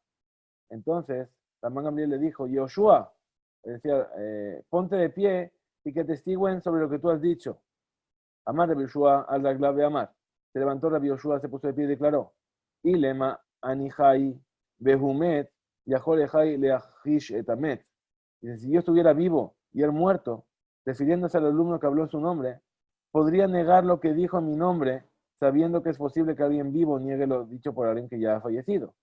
Entonces, Ramán Gamliel le dijo, Yehoshua, decía, ponte de pie y que testiguen sobre lo que tú has dicho. Amar Rabbi Yoshua al Ragla Amar. Se levantó Rabbi Yoshua, se puso de pie y declaró, Ilema Anihai Behumet Yahorejai Leahish Etamet. Dice, si yo estuviera vivo y él muerto, refiriéndose al alumno que habló en su nombre, podría negar lo que dijo en mi nombre, sabiendo que es posible que alguien vivo niegue lo dicho por alguien que ya ha fallecido.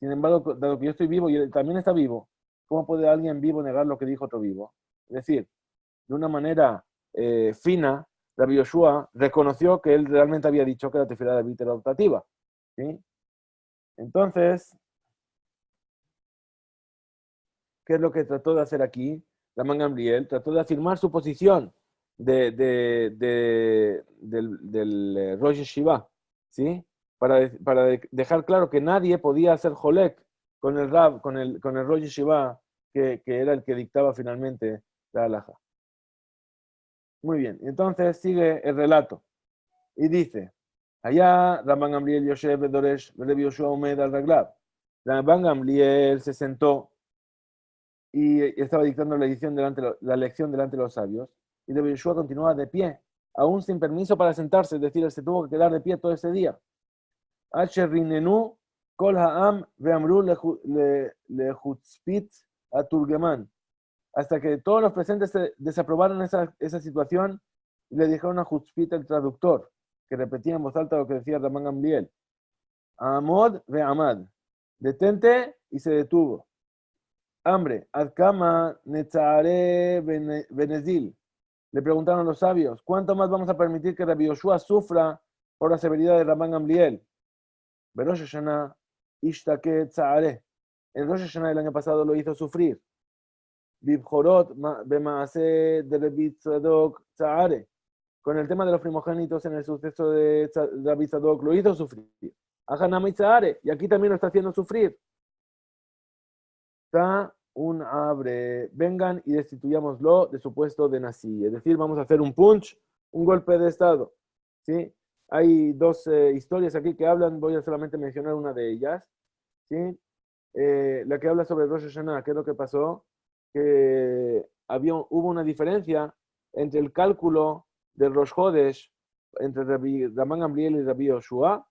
Sin embargo, dado que yo estoy vivo y él también está vivo, ¿cómo puede alguien vivo negar lo que dijo otro vivo? Es decir, de una manera fina, Rabbi Yoshua reconoció que él realmente había dicho que la tefilá de David era optativa. ¿Sí? Entonces, ¿qué es lo que trató de hacer aquí? Rabban Gamliel trató de afirmar su posición del Rosh Yeshiva, ¿sí? Para dejar claro que nadie podía hacer Jolek con el Rab, con el Rosh Yeshiva, que era el que dictaba finalmente la halajá. Muy bien, entonces sigue el relato y dice, allá Rabban Gamliel Yoshev Bedoresh Rabbi Yoshua Omed al Raglav. Rabban Gamliel se sentó y estaba dictando la lección delante de los sabios, y Rabbi Yoshua continuaba de pie, aún sin permiso para sentarse, es decir, él se tuvo que quedar de pie todo ese día. Asher rinenu kol ha'am ve'amru lechutzpit aturgeman, hasta que todos los presentes desaprobaron esa situación y le dijeron a Chutzpit, el traductor, que repetía en voz alta lo que decía Rabban Gamliel. Amod ve'amad, detente, y se detuvo. Hambre, adkama netzare benezil. Le preguntaron a los sabios, ¿cuánto más vamos a permitir que Rabbi Yoshua sufra por la severidad de Rabban Gamliel? Rosh Hashanah ishtake tzare. El Rosh Hashanah del año pasado lo hizo sufrir. Bibjorot bemaase de Rabbi Tzadok tzare. Con el tema de los primogénitos en el suceso de Rabbi Tzadok lo hizo sufrir. Ajanami tzare. Y aquí también lo está haciendo sufrir. Un abre, vengan y destituyámoslo de su puesto de Nasi. Es decir, vamos a hacer un punch, un golpe de estado. ¿Sí? Hay dos historias aquí que hablan, voy a solamente mencionar una de ellas. ¿Sí? La que habla sobre Rosh Hashanah, ¿qué es lo que pasó? Que hubo una diferencia entre el cálculo del Rosh Hodesh, entre Rabban Gamliel y Rabbi Yoshua,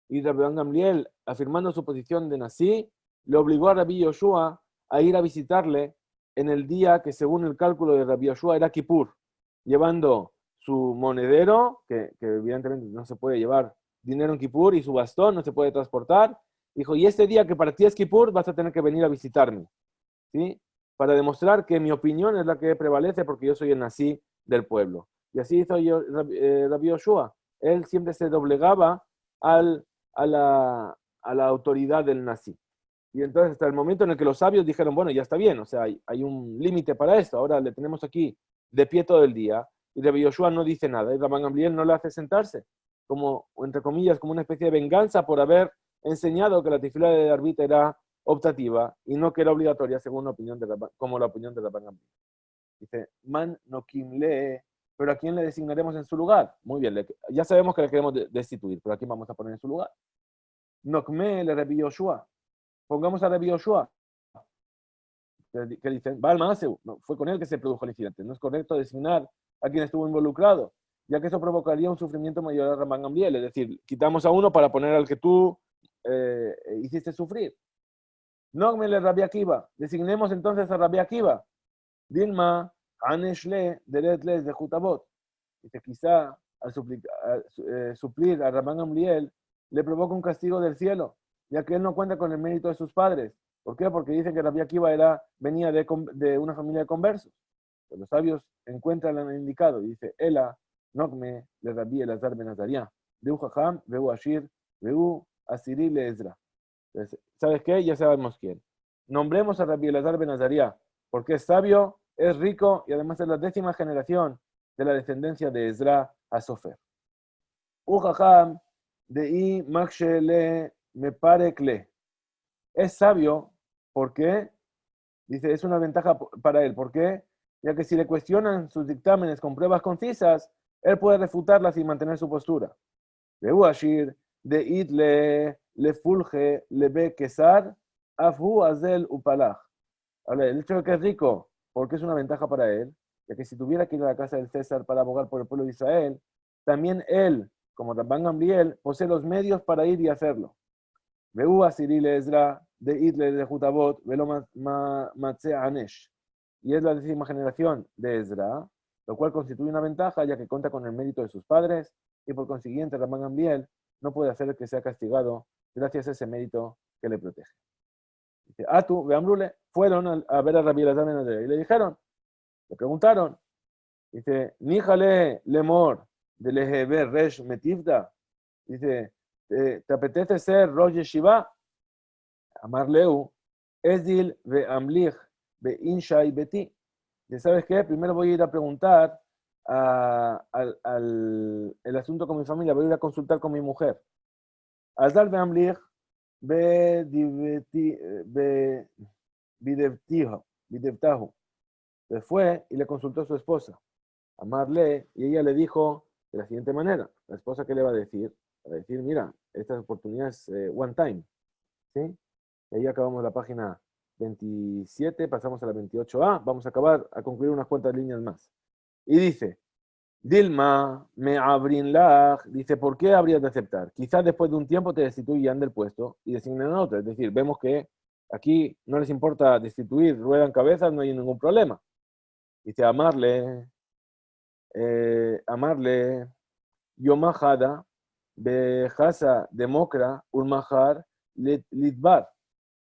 y Rabban Gamliel, afirmando su posición de Nasi, le obligó a Rabbi Yoshua a ir a visitarle en el día que, según el cálculo de Rabbi Yoshua, era Kippur, llevando su monedero, que evidentemente no se puede llevar dinero en Kippur, y su bastón no se puede transportar. Dijo, y este día que para ti es Kippur, vas a tener que venir a visitarme, ¿sí? Para demostrar que mi opinión es la que prevalece porque yo soy el Nasi del pueblo. Y así hizo Rabbi Yoshua. Él siempre se doblegaba a la autoridad del Nasi. Y entonces hasta el momento en el que los sabios dijeron, bueno, ya está bien, o sea, hay un límite para esto, ahora le tenemos aquí de pie todo el día, y Rabbi Yoshua no dice nada, y Rabban Gamliel no le hace sentarse, como, entre comillas, como una especie de venganza por haber enseñado que la tefilá de Arbit era optativa y no que era obligatoria, según la opinión de como la opinión de Rabban Gamliel. Dice, man no kimle, pero ¿a quién le designaremos en su lugar? Muy bien, ya sabemos que le queremos destituir, pero ¿a quién vamos a poner en su lugar? Nokme le Rabbi Yoshua. Pongamos a Rabbi Yoshua, que dicen, Baal Maaseu, no, fue con él que se produjo el incidente. No es correcto designar a quien estuvo involucrado, ya que eso provocaría un sufrimiento mayor a Rabban Gamliel. Es decir, quitamos a uno para poner al que tú hiciste sufrir. No me le Rabbi Akiva. Designemos entonces a Rabbi Akiva. Dilma, Aneshle, Deretles de Jutabot. Dice, quizá al suplir a Rabban Gamliel le provoca un castigo del cielo, ya que él no cuenta con el mérito de sus padres. ¿Por qué? Porque dicen que Rabbi Akiva venía de una familia de conversos. Pero los sabios encuentran el indicado y dice, Ela, Nokme, le Rabbi Elazar ben Azariah, Veu Jajam, Veu Ashir, Veu Asiri le Ezra. Entonces, ¿sabes qué? Ya sabemos quién. Nombremos a Rabbi Elazar ben Azariah, porque es sabio, es rico y además es la 10ª generación de la descendencia de Ezra a Sofer. Ujajam de I Makshele me parekle. Es sabio, ¿por qué? Dice, es una ventaja para él. ¿Por qué? Ya que si le cuestionan sus dictámenes con pruebas concisas, él puede refutarlas y mantener su postura. De Uashir, de It le fulge, le ve quesar, afhu azel upalach. Ahora, el hecho de que es rico, porque es una ventaja para él, ya que si tuviera que ir a la casa del César para abogar por el pueblo de Israel, también él, como Rabban Gamliel, posee los medios para ir y hacerlo. Veu asiri le Ezra, de Itle de Jutabot, velo matze anesh. Y es la 10ª generación de Ezra, lo cual constituye una ventaja, ya que cuenta con el mérito de sus padres, y por consiguiente Rabban Gamliel no puede hacer que sea castigado gracias a ese mérito que le protege. Dice, Atu, Beamrule, fueron a ver a Rabbi Elazar ben Azariah y le dijeron, le preguntaron, dice, Níjale lemor de leheber resh metivda. Dice, ¿te apetece ser Rosh Yeshiva? Amar Leu, Ezil ve Amlich be insha y beti. ¿Y sabes qué? Primero voy a ir a preguntar el asunto con mi familia, voy a ir a consultar con mi mujer. Azal be'amlich bidevtahu. Se fue y le consultó a su esposa, Amarle, y ella le dijo de la siguiente manera. La esposa, ¿qué le va a decir? Va a decir, mira, esta oportunidad es one time, ¿sí? Y ahí acabamos la página 27, pasamos a la 28a, vamos a acabar, a concluir unas cuantas líneas más. Y dice, Dilma, me abrin la, dice, ¿por qué habrías de aceptar? Quizás después de un tiempo te destituyan del puesto y designen a otro. Es decir, vemos que aquí no les importa destituir, ruedan cabezas, no hay ningún problema. Dice, amarle, Yomahada, Bejasa, Democra, Ulmahar, Litbar.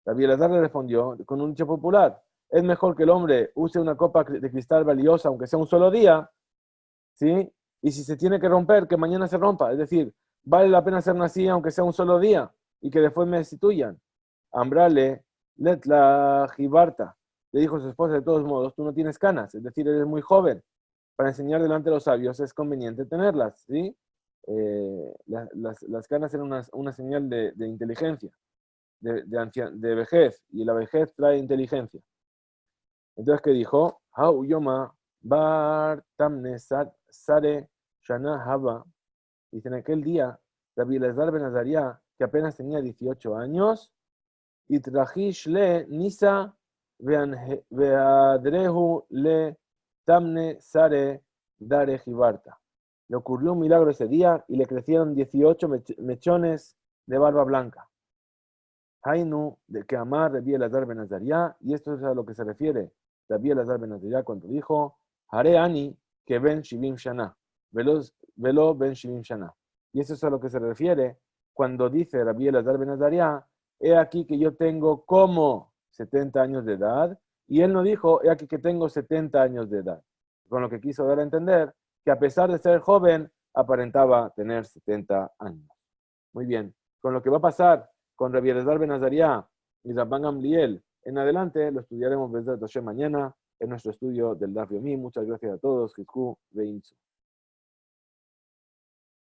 Rabbi Elazar le respondió con un dicho popular, es mejor que el hombre use una copa de cristal valiosa, aunque sea un solo día, ¿sí? Y si se tiene que romper, que mañana se rompa. Es decir, vale la pena hacer así, aunque sea un solo día, y que después me destituyan. Ambrale, letla jibarta. Le dijo su esposa, de todos modos, tú no tienes canas, es decir, eres muy joven. Para enseñar delante de los sabios es conveniente tenerlas, ¿sí? Las canas eran una señal de inteligencia, de vejez, y la vejez trae inteligencia. Entonces, ¿qué dijo? Hau yoma bar tamne sare shana haba. Dice, en aquel día, Rabbi Elazar ben Azariah, que apenas tenía 18 años, y trajish le nisa veadrehu le tamne sare dare jibarta. Le ocurrió un milagro ese día y le crecieron 18 mechones de barba blanca. Hainu, de que amar Rabbi Elazar ben Azariah, y esto es a lo que se refiere Rabbi Elazar ben Azariah cuando dijo, Hare ani que ben shivim shana, velo ben shivim shana. Y eso es a lo que se refiere cuando dice Rabbi Elazar ben Azariah, he aquí que yo tengo como 70 años de edad, y él no dijo, he aquí que tengo 70 años de edad. Con lo que quiso dar a entender que a pesar de ser joven, aparentaba tener 70 años. Muy bien, con lo que va a pasar con Rabbi Elazar ben Azariah y Rabban Gamliel en adelante, lo estudiaremos desde mañana en nuestro estudio del Daf Yomi. Muchas gracias a todos. Jizku Veinzu.